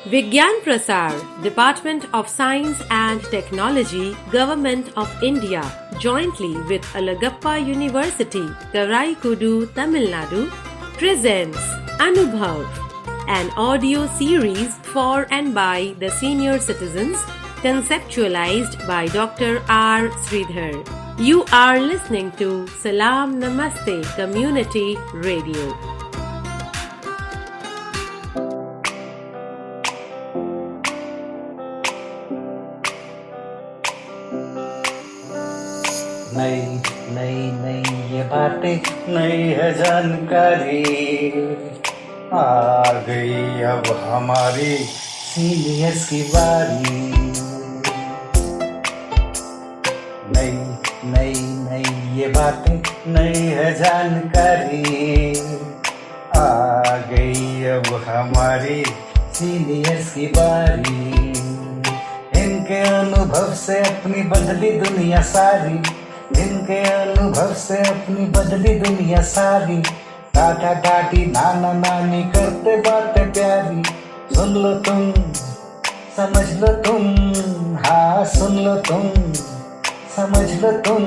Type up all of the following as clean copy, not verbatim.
Vigyan Prasar, Department of Science and Technology, Government of India, jointly with Alagappa University, Karaikudu, Tamil Nadu, presents Anubhav, an audio series for and by the senior citizens, conceptualized by Dr. R. Sridhar. You are listening to Salam Namaste Community Radio. नई नई नई ये बातें, नई है जानकारी, आ गई अब हमारी सीनियर्स की बारी। नई नई नई ये बातें, नई है जानकारी, आ गई अब हमारी सीनियर्स की बारी। इनके अनुभव से अपनी बदली दुनिया सारी, इनके अनुभव से अपनी बदली दुनिया सारी। दादा दादी नाना नानी करते बातें प्यारी, सुन लो तुम समझ लो तुम, हाँ सुन लो तुम समझ लो तुम,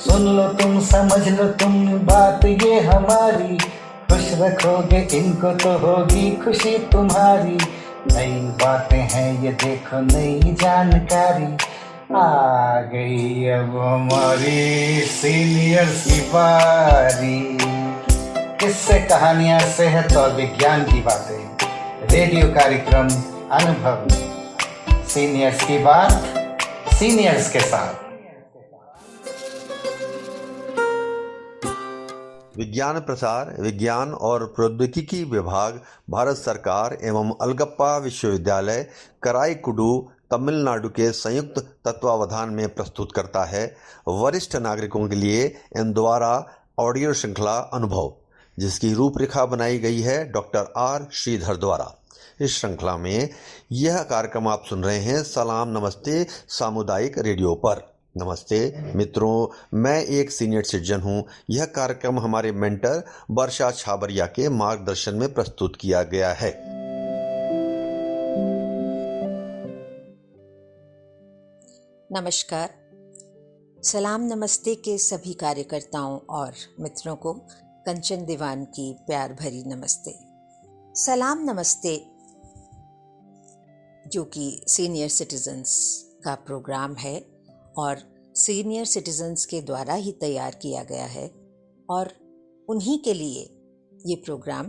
सुन लो तुम समझ लो तुम, बात ये हमारी। खुश रखोगे इनको तो होगी खुशी तुम्हारी। नई बातें हैं ये देखो, नई जानकारी, आ गई अब हमारी सीनियर्स की बारी। किस्से कहानियां सेहत और विज्ञान की बातें, रेडियो कार्यक्रम अनुभव, सीनियर्स की बात सीनियर्स के साथ। विज्ञान प्रसार, विज्ञान और प्रौद्योगिकी विभाग, भारत सरकार एवं अलगप्पा विश्वविद्यालय कराईकुडू तमिलनाडु के संयुक्त तत्वावधान में प्रस्तुत करता है वरिष्ठ नागरिकों के लिए इन द्वारा ऑडियो श्रृंखला अनुभव, जिसकी रूपरेखा बनाई गई है डॉक्टर आर श्रीधर द्वारा। इस श्रृंखला में यह कार्यक्रम आप सुन रहे हैं सलाम नमस्ते सामुदायिक रेडियो पर। नमस्ते मित्रों, मैं एक सीनियर सिटीजन हूँ। यह कार्यक्रम हमारे मेंटर वर्षा छाबरिया के मार्गदर्शन में प्रस्तुत किया गया है। नमस्कार। सलाम नमस्ते के सभी कार्यकर्ताओं और मित्रों को कंचन दीवान की प्यार भरी नमस्ते। सलाम नमस्ते, जो कि सीनियर सिटीजन्स का प्रोग्राम है और सीनियर सिटीजन्स के द्वारा ही तैयार किया गया है और उन्हीं के लिए ये प्रोग्राम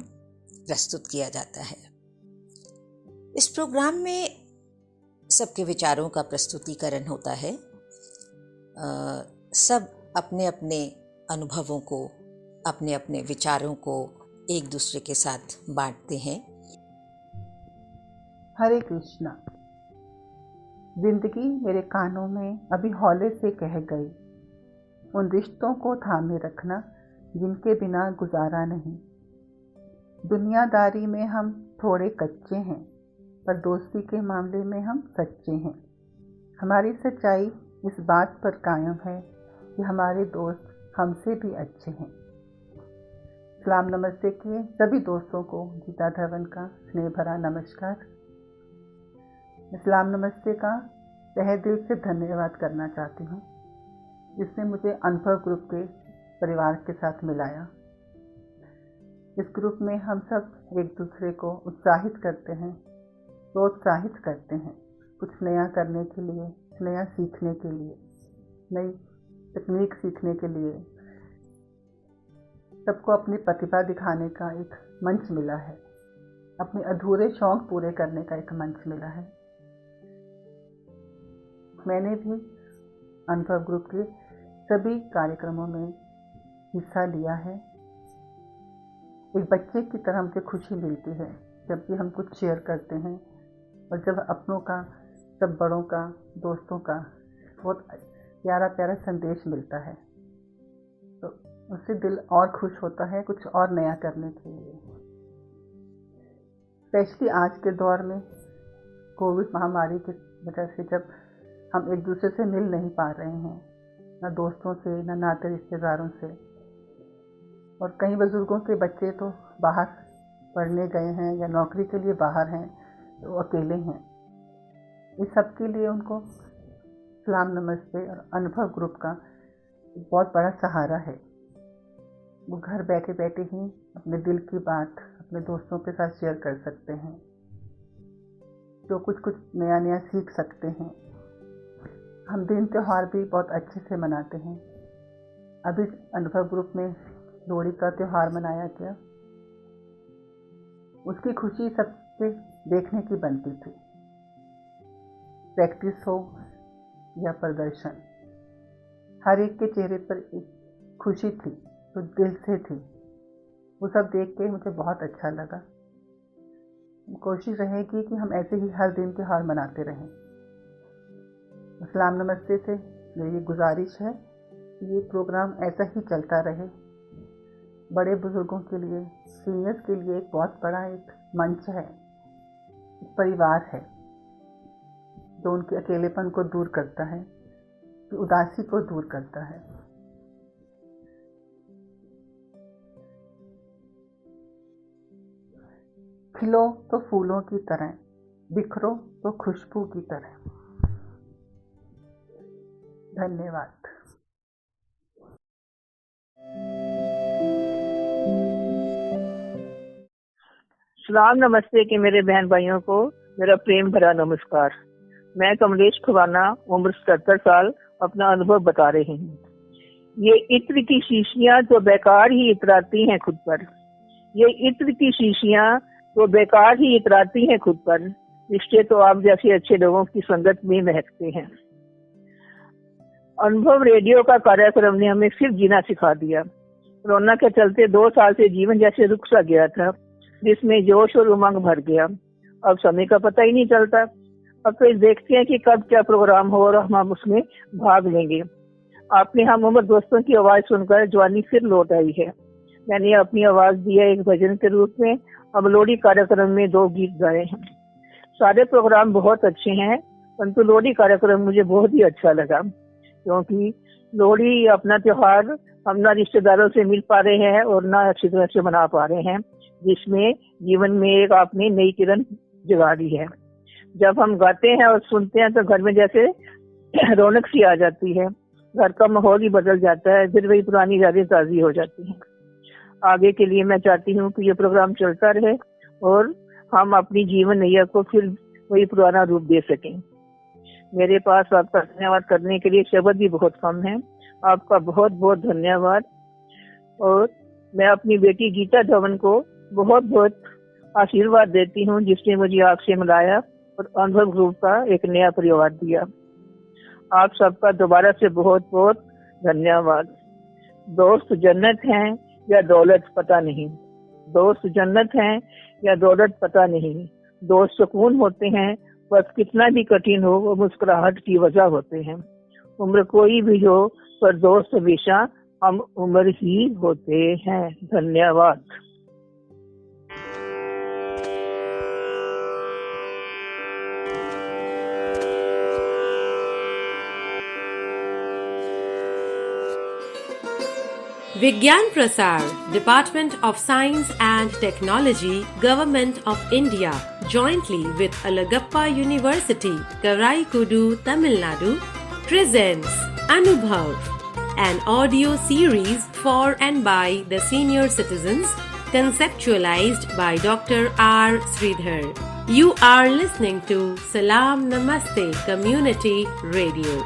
प्रस्तुत किया जाता है। इस प्रोग्राम में सबके विचारों का प्रस्तुतिकरण होता है। सब अपने अपने अनुभवों को, अपने अपने विचारों को एक दूसरे के साथ बांटते हैं। हरे कृष्णा। जिंदगी मेरे कानों में अभी हौले से कह गई, उन रिश्तों को थामे रखना जिनके बिना गुजारा नहीं। दुनियादारी में हम थोड़े कच्चे हैं, पर दोस्ती के मामले में हम सच्चे हैं। हमारी सच्चाई इस बात पर कायम है कि हमारे दोस्त हमसे भी अच्छे हैं। सलाम नमस्ते के सभी दोस्तों को गीता धवन का स्नेह भरा नमस्कार। सलाम नमस्ते का तहे दिल से धन्यवाद करना चाहती हूँ, जिसने मुझे अनुभव ग्रुप के परिवार के साथ मिलाया। इस ग्रुप में हम सब एक दूसरे को उत्साहित करते हैं, प्रोत्साहित करते हैं कुछ नया करने के लिए, नया सीखने के लिए, नई तकनीक सीखने के लिए। सबको अपनी प्रतिभा दिखाने का एक मंच मिला है, अपने अधूरे शौक पूरे करने का एक मंच मिला है। मैंने भी अनुभव ग्रुप के सभी कार्यक्रमों में हिस्सा लिया है। एक बच्चे की तरह मुझे खुशी मिलती है जब भी हम कुछ शेयर करते हैं, और जब अपनों का, सब बड़ों का, दोस्तों का बहुत प्यारा प्यारा संदेश मिलता है, तो उससे दिल और खुश होता है कुछ और नया करने के लिए। स्पेशली आज के दौर में कोविड महामारी की वजह से जब हम एक दूसरे से मिल नहीं पा रहे हैं, ना दोस्तों से, ना नाते रिश्तेदारों से, और कई बुजुर्गों के बच्चे तो बाहर पढ़ने गए हैं या नौकरी के लिए बाहर हैं, वो अकेले हैं। इस सब के लिए उनको सलाम नमस्ते और अनुभव ग्रुप का बहुत बड़ा सहारा है। वो घर बैठे बैठे ही अपने दिल की बात अपने दोस्तों के साथ शेयर कर सकते हैं, जो कुछ नया नया सीख सकते हैं। हम दिन त्यौहार भी बहुत अच्छे से मनाते हैं। अभी अनुभव ग्रुप में लोहड़ी का त्यौहार मनाया गया। उसकी खुशी सबसे देखने की बनती थी, प्रैक्टिस हो या प्रदर्शन, हर एक के चेहरे पर एक खुशी थी जो दिल से थी। वो सब देख के मुझे बहुत अच्छा लगा। कोशिश रहेगी कि हम ऐसे ही हर दिन त्यौहार मनाते रहें। सलाम नमस्ते से मेरी गुजारिश है कि ये प्रोग्राम ऐसा ही चलता रहे। बड़े बुजुर्गों के लिए, सीनियर्स के लिए एक बहुत बड़ा एक मंच है, एक परिवार है जो उनके अकेलेपन को दूर करता है, उदासी को दूर करता है। खिलो तो फूलों की तरह, बिखरो तो खुशबू की तरह। धन्यवाद। सलाम नमस्ते के मेरे बहन भाइयों को मेरा प्रेम भरा नमस्कार। मैं कमलेश खुराना, उम्र 77 साल, अपना अनुभव बता रही हूँ। ये इत्र की शीशियाँ तो बेकार ही इतराती हैं खुद पर, ये इत्र की शीशियाँ तो बेकार ही इतराती हैं खुद पर, रिश्ते तो आप जैसे अच्छे लोगों की संगत में महकते हैं। अनुभव रेडियो का कार्यक्रम ने हमें फिर जीना सिखा दिया। कोरोना के चलते 2 साल से जीवन जैसे रुक सा गया था, जिसमें जोश और उमंग भर गया। अब समय का पता ही नहीं चलता। अब तो देखते हैं कि कब क्या प्रोग्राम हो और हम उसमें भाग लेंगे। आपने हम उम्र दोस्तों की आवाज सुनकर जवानी फिर लौट आई है। मैंने अपनी आवाज दी है एक भजन के रूप में। अब लोहड़ी कार्यक्रम में 2 गीत गाए हैं। सारे प्रोग्राम बहुत अच्छे हैं, परंतु लोहड़ी कार्यक्रम मुझे बहुत ही अच्छा लगा, क्योंकि लोहड़ी अपना त्योहार हम ना रिश्तेदारों से मिल पा रहे हैं और ना अच्छी तरह से मना पा रहे हैं, जिसमें जीवन में एक आपने नई किरण जगा दी है। जब हम गाते हैं और सुनते हैं तो घर में जैसे रौनक सी आ जाती है, घर का माहौल ही बदल जाता है, फिर वही पुरानी यादें ताज़ी हो जाती हैं। आगे के लिए मैं चाहती हूँ कि ये प्रोग्राम चलता रहे और हम अपनी जीवन नैया को फिर वही पुराना रूप दे सकें। मेरे पास आपका धन्यवाद करने के लिए शब्द भी बहुत कम है। आपका बहुत बहुत धन्यवाद। और मैं अपनी बेटी गीता धवन को बहुत बहुत आशीर्वाद देती हूँ, जिसने मुझे आपसे मिलाया और अनुभव ग्रुप का एक नया परिवार दिया। आप सबका दोबारा से बहुत बहुत धन्यवाद। दोस्त जन्नत हैं या दौलत पता नहीं, दोस्त जन्नत हैं या दौलत पता नहीं, दोस्त सुकून होते हैं, बस कितना भी कठिन हो वो मुस्कुराहट की वजह होते हैं। उम्र कोई भी हो पर दोस्त हमेशा हम उम्र ही होते हैं। धन्यवाद। Vigyan Prasar, Department of Science and Technology, Government of India, jointly with Alagappa University, Karaikudu, Tamil Nadu, presents Anubhav, an audio series for and by the senior citizens, conceptualized by Dr. R. Sridhar. You are listening to Salam Namaste Community Radio.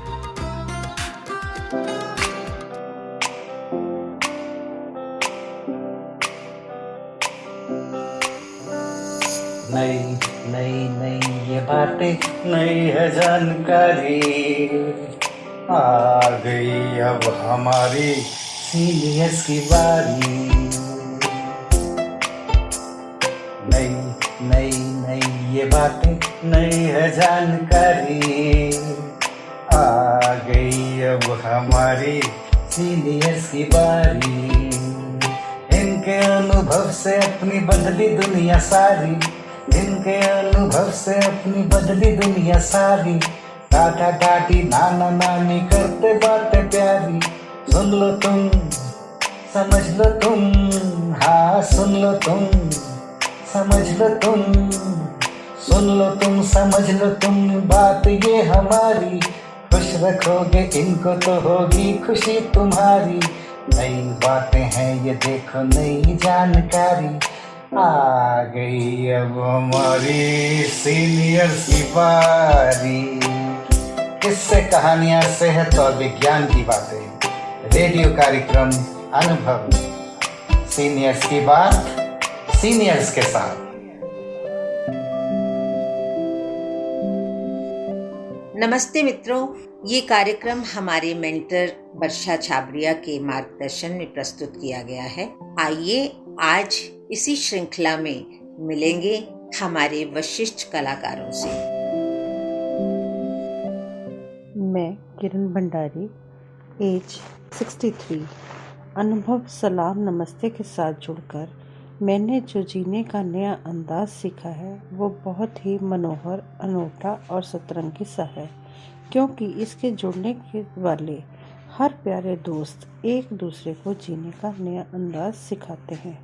नई नई नई ये बातें, नई है जानकारी, आ गई अब हमारी सीनियर्स की बारी। नई नई नई ये बातें, नई है जानकारी, आ गई अब हमारी सीनियर्स की बारी। इनके अनुभव से अपनी बदली दुनिया सारी, इनके अनुभव से अपनी बदली दुनिया सारी। दादा दादी नाना नानी करते बातें प्यारी, सुन लो तुम, समझ लो तुम, हाँ सुन लो तुम, समझ लो तुम, सुन लो तुम, समझ लो तुम, बात ये हमारी, खुश रखोगे इनको तो होगी खुशी तुम्हारी। नई बातें हैं ये देखो, नई जानकारी, आ गई अब हमारी सीनियर्स की बारी। किस्से कहानियां, सेहत और विज्ञान की बातें, रेडियो कार्यक्रम अनुभव, सीनियर्स की बात सीनियर्स के साथ। नमस्ते मित्रों, ये कार्यक्रम हमारे मेंटर वर्षा छाबरिया के मार्गदर्शन में प्रस्तुत किया गया है। आइए आज इसी श्रृंखला में मिलेंगे हमारे वशिष्ठ कलाकारों से। मैं किरण भंडारी, एज 63, अनुभव सलाम नमस्ते के साथ जुड़कर मैंने जो जीने का नया अंदाज सीखा है वो बहुत ही मनोहर, अनूठा और सतरंगी सा है, क्योंकि इसके जुड़ने के वाले हर प्यारे दोस्त एक दूसरे को जीने का नया अंदाज सिखाते हैं।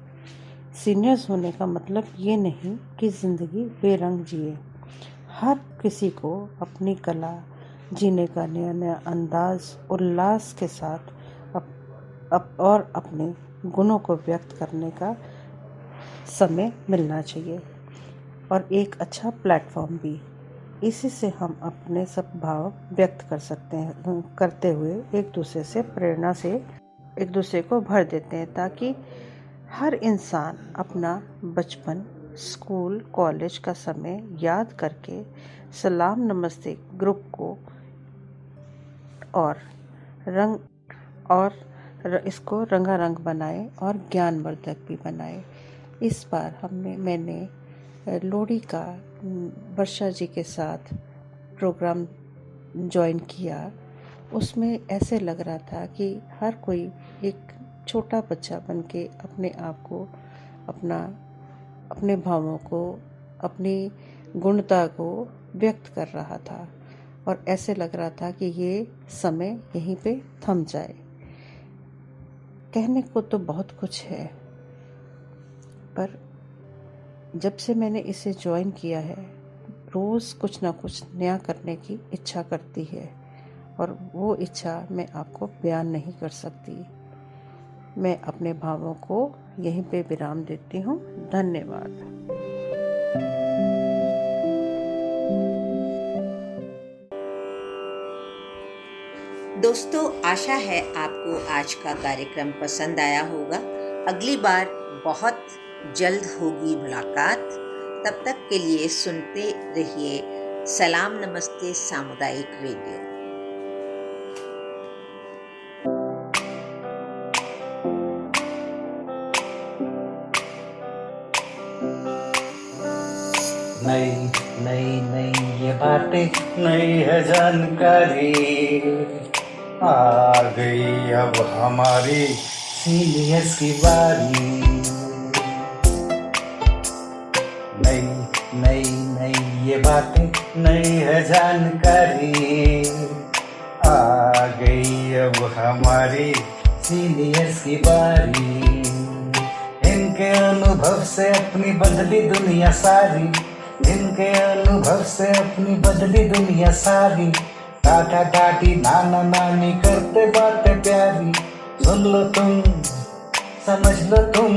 सीनियर्स होने का मतलब ये नहीं कि ज़िंदगी बेरंग जिए। हर किसी को अपनी कला, जीने का नया नया अंदाज, उल्लास के साथ और अपने गुणों को व्यक्त करने का समय मिलना चाहिए, और एक अच्छा प्लेटफॉर्म भी। इसी से हम अपने सब भाव व्यक्त कर सकते हैं, करते हुए एक दूसरे से प्रेरणा से एक दूसरे को भर देते हैं, ताकि हर इंसान अपना बचपन, स्कूल, कॉलेज का समय याद करके सलाम नमस्ते ग्रुप को इसको रंगारंग बनाए और ज्ञानवर्धक भी बनाए। इस बार मैंने लोहड़ी का वर्षा जी के साथ प्रोग्राम ज्वाइन किया। उसमें ऐसे लग रहा था कि हर कोई एक छोटा बच्चा बनके अपने आप को, अपने भावों को, अपनी गुणता को व्यक्त कर रहा था, और ऐसे लग रहा था कि ये समय यहीं पे थम जाए। कहने को तो बहुत कुछ है, पर जब से मैंने इसे ज्वाइन किया है, रोज़ कुछ ना कुछ नया करने की इच्छा करती है, और वो इच्छा मैं आपको बयान नहीं कर सकती। मैं अपने भावों को यहीं पे विराम देती हूँ। धन्यवाद। दोस्तों, आशा है आपको आज का कार्यक्रम पसंद आया होगा। अगली बार बहुत जल्द होगी मुलाकात। तब तक के लिए सुनते रहिए सलाम नमस्ते सामुदायिक रेडियो। नई नई नई ये बातें, नई है जानकारी, आ गई अब हमारी सीनियर्स की बारी। नई नई नई ये बातें, नई है जानकारी, आ गई अब हमारी सीनियर्स की बारी। इनके अनुभव से अपनी बदली दुनिया सारी, इनके अनुभव से अपनी बदली दुनिया सारी। टाटा टाटी, नाना नानी करते बातें प्यारी। सुन लो तुम, समझ लो तुम,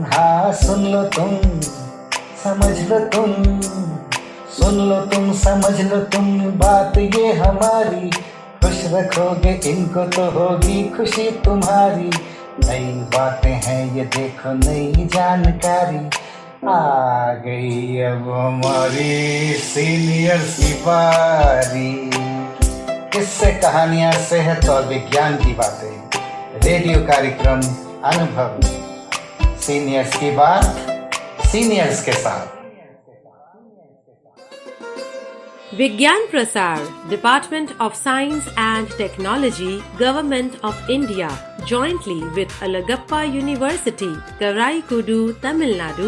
हाँ सुन लो तुम, समझ लो तुम, सुन लो तुम, समझ लो तुम, बात ये हमारी, खुश रखोगे इनको तो होगी खुशी तुम्हारी। नई बातें हैं ये देखो, नई जानकारी, आ गई अब हमारी सीनियर्स की बारी। किस्से कहानियां, सेहत और विज्ञान की बातें, रेडियो कार्यक्रम अनुभव, सीनियर्स की बात सीनियर्स के साथ। विज्ञान प्रसार, department of science and technology, government of India, jointly with Alagappa University, Karaikudu, Tamil Nadu,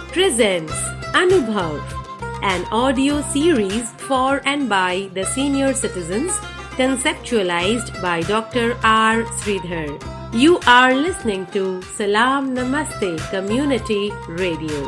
presents Anubhav, an audio series for and by the senior citizens, conceptualized by Dr. R. Sridhar. You are listening to Salam Namaste Community Radio.